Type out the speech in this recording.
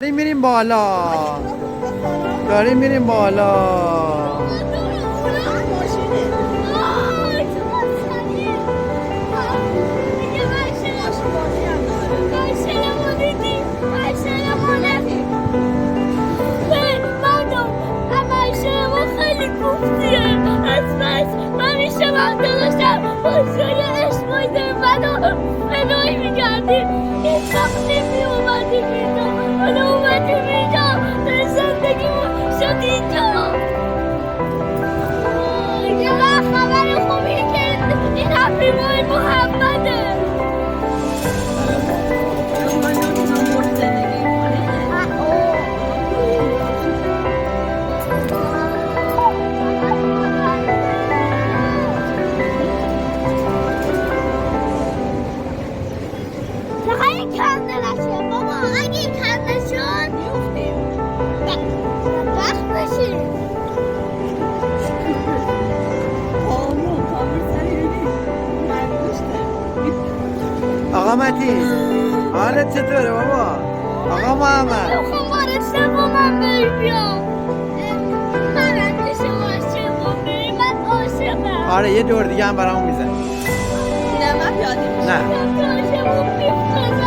داریم میریم بالا داریم میریم بالا آقا متین حالت چطوره بابا؟ آقا محمد میخوام بار سومم بیام من عاشقم. آره یه دور دیگه هم برامون میزنی نه من پیاده میشم. نه عاشقم.